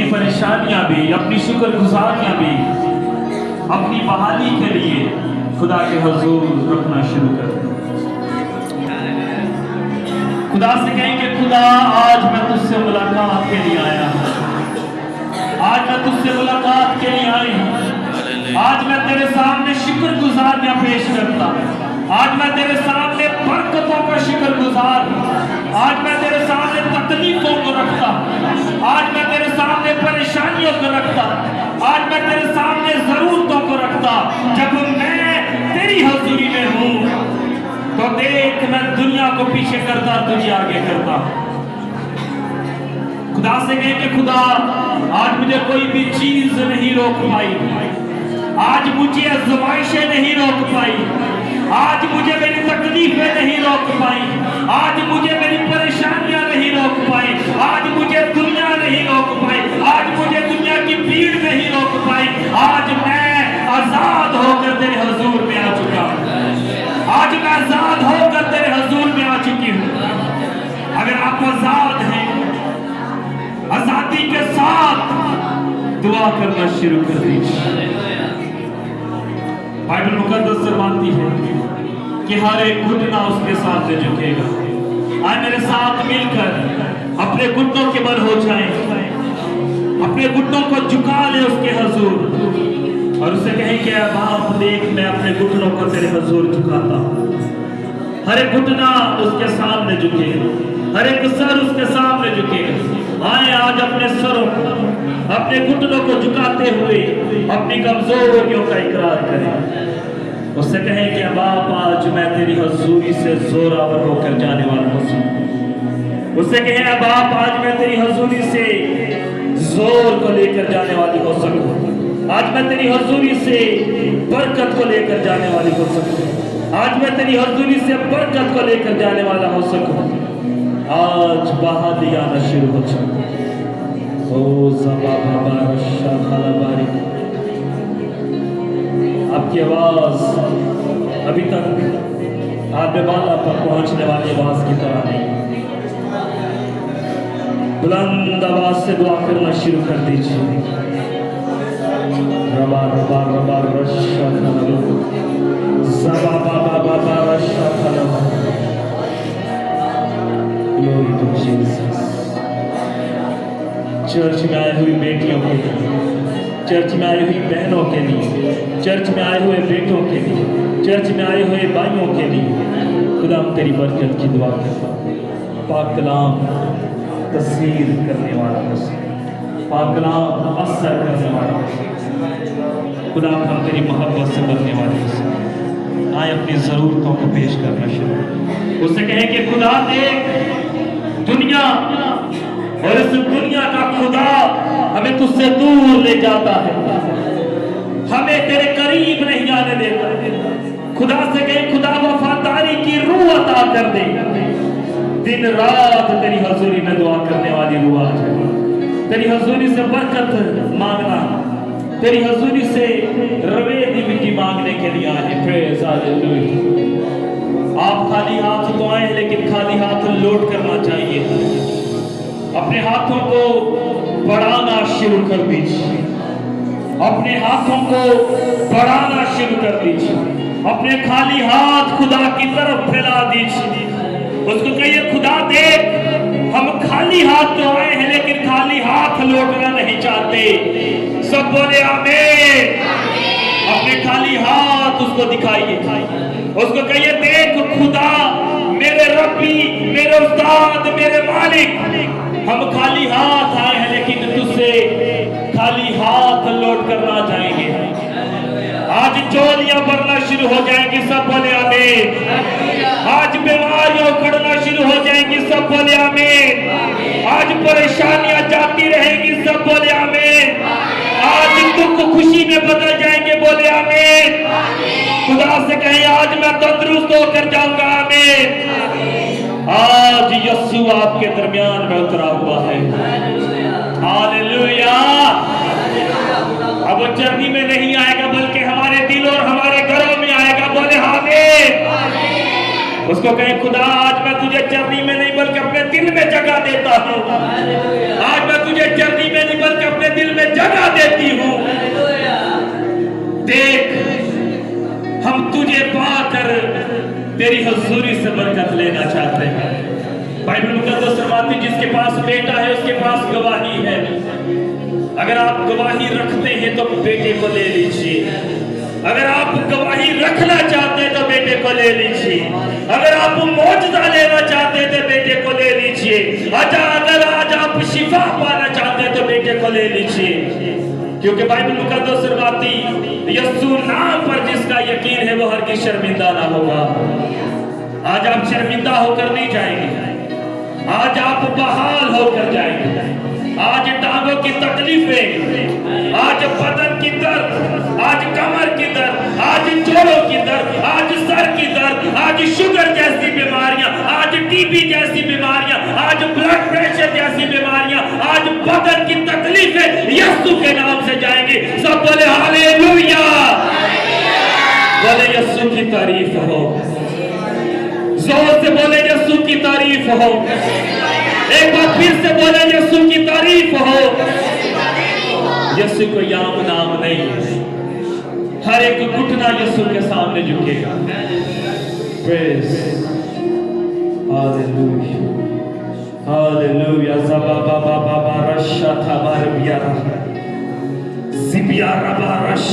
अपनी परेशानियां भी, अपनी शुक्रगुजारियां भी अपनी बहाली के लिए खुदा के हुजूर रखना शुरू कर दें। खुदा से कहेंगे, खुदा आज मैं तुझसे मुलाकात के लिए आया हूं, आज मैं तुझसे मुलाकात के लिए आई हूं, आज मैं तेरे सामने शुक्रगुजारियां पेश करता, आज मैं तेरे सामने बरकतों का शुक्रगुजार हूं, आज मैं तेरे सामने तकलीफों को रखता, आज मैं तेरे सामने परेशानियों को रखता, आज मैं तेरे सामने जरूरतों को रखता। जब मैं तेरी हजूरी में हूं तो देख, मैं दुनिया को पीछे करता, तुझे आगे करता। खुदा से कहे कि खुदा आज मुझे कोई भी चीज नहीं रोक पाई, आज मुझे आज़माइशें नहीं रोक पाई, आज मुझे मेरी तकलीफें नहीं रोक पाई, आज मुझे मेरी परेशानियां नहीं रोक पाई, आज मुझे दुनिया नहीं रोक पाई, आज मुझे दुनिया की भीड़ नहीं रोक पाई। आज मैं आजाद होकर तेरे हुजूर में आ चुका हूं, आज मैं आजाद होकर तेरे हुजूर में आ चुकी हूं। अगर आप आजाद हैं, आजादी के साथ दुआ करना शुरू कर दीजिए। बाइबल मुकद्दस फरमाती है कि हर एक घुटना उसके सामने झुकेगा। आज मेरे साथ मिलकर अपने घुटनों के बल हो जाएं, अपने घुटनों को झुका ले उसके हुजूर और उसे कहें कि बाप देख, मैं अपने घुटनों को तेरे हुजूर झुकाता हूं। हर एक घुटना उसके सामने झुकेगा, हर एक सर उसके सामने झुकेगा। आए आज अपने सरों को, अपने घुटनों को झुकाते हुए अपनी कमजोरियों का इकरार करें। उससे कहें कि बाप आज मैं तेरी हजूरी से जोरावर होकर जाने वाला हूँ। उससे कहें बाप आज मैं तेरी हजूरी से जोर को लेकर जाने वाली हो सकूं, आज मैं तेरी हजूरी से बरकत को लेकर जाने वाली हो सकूं, आज मैं तेरी हजूरी से बरकत को लेकर जाने वाला हो सकूं। आज बहाली आना शुरू हो जाए। ओ आपकी आवाज अभी तक आपके बाला पर पहुंचने वाली आवाज की तरह नहीं। बुलंद आवाज से दुआ करना शुरू कर दीजिए। रबा रबा रबा रशा खलबा सबा बाबा बाबा रशा खलबा। Glory to Jesus. चर्च में आई हुई बेटियों के लिए, चर्च में आई हुई बहनों के लिए, चर्च में आए हुए बेटों के लिए, चर्च में आए हुए भाइयों के लिए खुदा हम तेरी बरकत की दुआ करता हूं। पाक कलाम तस्वीर करने वाला मसीह, पाक कलाम असर करने वाला मसीह, खुदा हम तेरी मोहब्बत से बनने वाले मसीह। आए अपनी ज़रूरतों को पेश करना शुरू। उससे कहें कि खुदा देख, दुनिया और इस दुनिया का खुदा हमें तुझसे दूर ले जाता है, हमें तेरे करीब नहीं आने देता। खुदा से कहे खुदा वफादारी की रूह अता कर दे। दिन रात तेरी हजूरी में दुआ करने वाली रूह आ जाए। तेरी हजूरी से बरकत मांगना, तेरी हजूरी से रवेदी मिट्टी मांगने के लिए आए। Praise hallelujah. आप खाली हाथ तो आए, लेकिन खाली हाथ लौट करना चाहिए। अपने हाथों को बढ़ाना शुरू कर दीजिए, अपने हाथों को बढ़ाना शुरू कर दीजिए, अपने खाली हाथ खुदा की तरफ फैला दीजिए। उसको कहिए खुदा देख, हम खाली हाथ तो आए हैं, लेकिन खाली हाथ लौटना नहीं चाहते। सब बोले आमीन। अपने खाली हाथ उसको दिखाइए, उसको कहिए देख खुदा, मेरे रब्बी, मेरे उस्ताद, मेरे मालिक, हम खाली हाथ आए हैं, लेकिन तुझसे खाली हाथ लौट कर ना जाएंगे। आज चोलियां भरना शुरू हो जाएंगी। सब बोले आमीन। आज बीमारियां उखड़ना शुरू हो जाएंगी। सब बोले आमीन। आज परेशानियां जाती रहेंगी। सब बोले आमीन। आज दुख खुशी में बदल जाएंगे। बोले आमीन। खुदा से कहें आज मैं तंदुरुस्त होकर जाऊंगा। आमीन। आज यीशु आपके दरमियान में उतरा हुआ है। हालेलुया। अब वो चरनी में नहीं आएगा, बल्कि हमारे दिल और हमारे घरों में आएगा। बोले आमीन। उसको कहे खुदा आज मैं तुझे चरनी में नहीं, बल्कि अपने दिल में जगह देता हूँ। आज मैं तुझे चरनी में नहीं, बल्कि अपने हुजूरी से बरकत लेना चाहते हैं। बाइबल मुकद्दस फरमाती है जिसके पास बेटा है उसके पास गवाही है। अगर आप गवाही रखते हैं तो बेटे को ले लीजिए। अगर आप गवाही रखना चाहते हैं तो बेटे को ले लीजिए। अगर आप मौजूदा लेना चाहते हैं तो बेटे को ले लीजिए। अच्छा, अगर आज आप शिफा पाना चाहते हैं तो बेटे को ले लीजिए, क्योंकि बाइबल मुकद्दस फरमाती यीशु नाम पर जिसका यकीन है वो हरगिज़ शर्मिंदा ना होगा। आज आप शर्मिंदा होकर नहीं जाएंगे, आज आप बहाल होकर जाएंगे। आज टांगों की तकलीफें, आज बदन की दर्द, आज कमर की दर्द, आज जोड़ों की दर्द, आज सर की दर्द, आज शुगर जैसी बीमारियां, आज टीबी जैसी बीमारियां, आज ब्लड प्रेशर जैसी बीमारियां, आज बदन की तकलीफें यीशु के नाम से जाएंगी। सब बोले हालेलुया, बोले यीशु की तारीफ हो, जोर से बोले यीशु की तारीफ हो। एक बार फिर से बोले यीशु की तारीफ हो। यीशु को याम नाम नहीं, हर एक घुटना यीशु के सामने झुकेगा। Praise hallelujah, hallelujah. ज़बाबा बाबा रशा था बारबिया ज़िबिया रबा रश।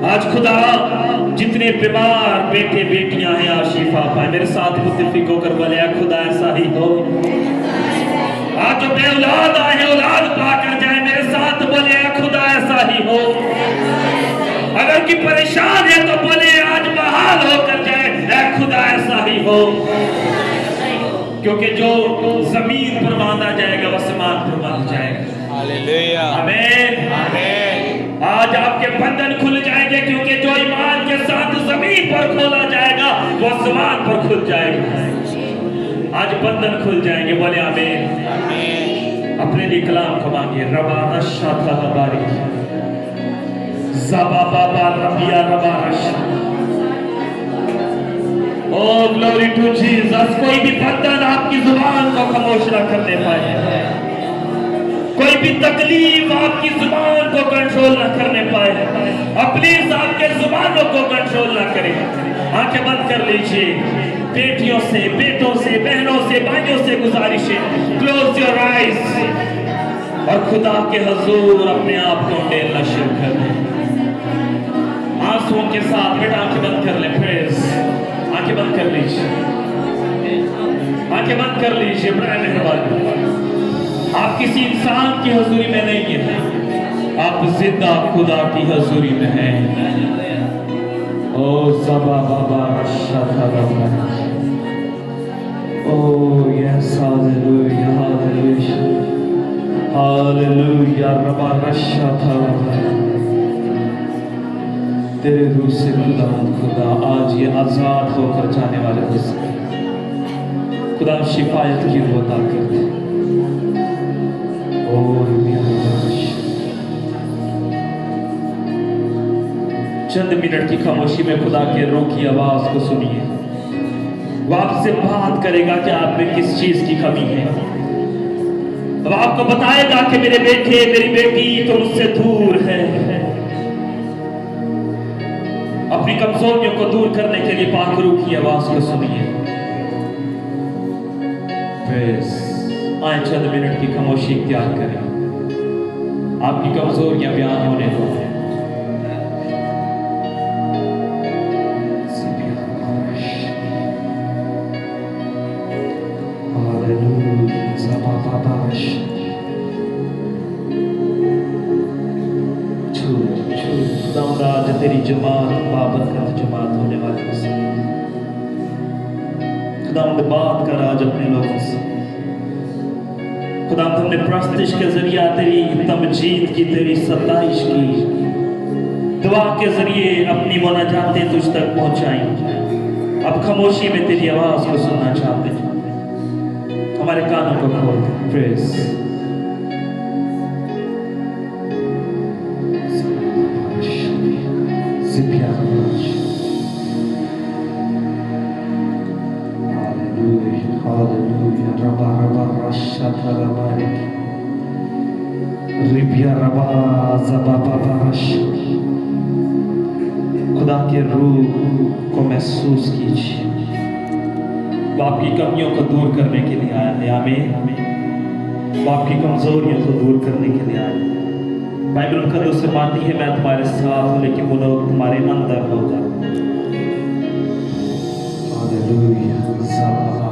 आज खुदा जितने बीमार बेटे बेटियां हैं आज शिफा पाए। मेरे साथ मुत्तफिक होकर बोले खुदा ऐसा ही हो। आज जो बे औलाद आए हैं औलाद पाकर जाए। मेरे साथ बोले खुदा ऐसा ही हो। अगर कि परेशान है तो बोले आज बहाल होकर जाए, ऐ खुदा ऐसा ही हो। क्योंकि जो जमीन पर बांधा जाएगा वो आसमान पर बांध जाएगा। हालेलुया, आमीन, आमीन। आज आपके बंधन खुल जाएंगे, क्योंकि जो ईमान के साथ जमीन पर खोला जाएगा वो आसमान पर खुल जाएगा। आज बंधन खुल जाएंगे, बोले आमीन, आमीन। अपने लिए कलाम को मांगिए। रबा रशा था हमारी ज़बा बाबा रबिया रबा रशा। ओ ग्लोरी टू जीसस। कोई भी बंधन आपकी जुबान को खामोश न करने पाए, कोई भी तकलीफ आपकी जुबान को कंट्रोल न करने पाए। प्लीज आपके जुबानों को कंट्रोल न करें। आंखें बंद कर लीजिए। बेटियों से, बेटों से, बहनों से, भाइयों से गुजारिश है, क्लोज योर आईज और खुदा के हुजूर अपने आप को टेलना शुरू कर दें। आंसुओं के साथ बेटा आंखें बंद कर ले। प्रेज, आंखें बंद कर लीजिए, आंखें बंद कर लीजिए। बड़ा मेहरबानी, आप किसी इंसान की हुजूरी में नहीं है, आप जिंदा खुदा की हुजूरी में हैं। ओ ज़बा बाबा रशा था बाबा। Oh yes, hallelujah, hallelujah, hallelujah. रबा रशा था बाबा। तेरे रूह से खुदा खुदा आज ये आजाद होकर जाने वाले हो सके। खुदा शिफायत की वो अता कर दे। चंद मिनट की खामोशी में खुदा के रूह की आवाज को सुनिए। वो आपसे बात करेगा कि आप में किस चीज की कमी है। वो आपको बताएगा कि मेरे बेटे मेरी बेटी तो मुझसे दूर है। अपनी कमजोरियों को दूर करने के लिए पाक रूह की आवाज को सुनिए। आए चंद मिनट की खामोशी इख्तियार करें, आपकी कमजोरियां बयान होने दो। आज तेरी जमात बाबरकत जमात होने वाली है। खुदावंद बात कर आज अपने लोगों से। खुदावंद हमने प्रस्तिश के जरिए तेरी तमजीद की, तेरी सताइश की, दुआ के जरिए अपनी मुनाजातें तुझ तक पहुंचाई। अब खामोशी में तेरी आवाज को सुनना चाहते हैं, हमारे कानों को खोल दे। प्रेज खुदा के रूह को महसूस कीजिए। वो आपकी कमियों को दूर करने के लिए आया है। आमीन। वो आपकी कमजोरियों को दूर करने के लिए आया है। बाइबल मुकद्दस से मानती है मैं तुम्हारे साथ हूँ, लेकिन वो लोग तुम्हारे अंदर होगा। हालेलुया।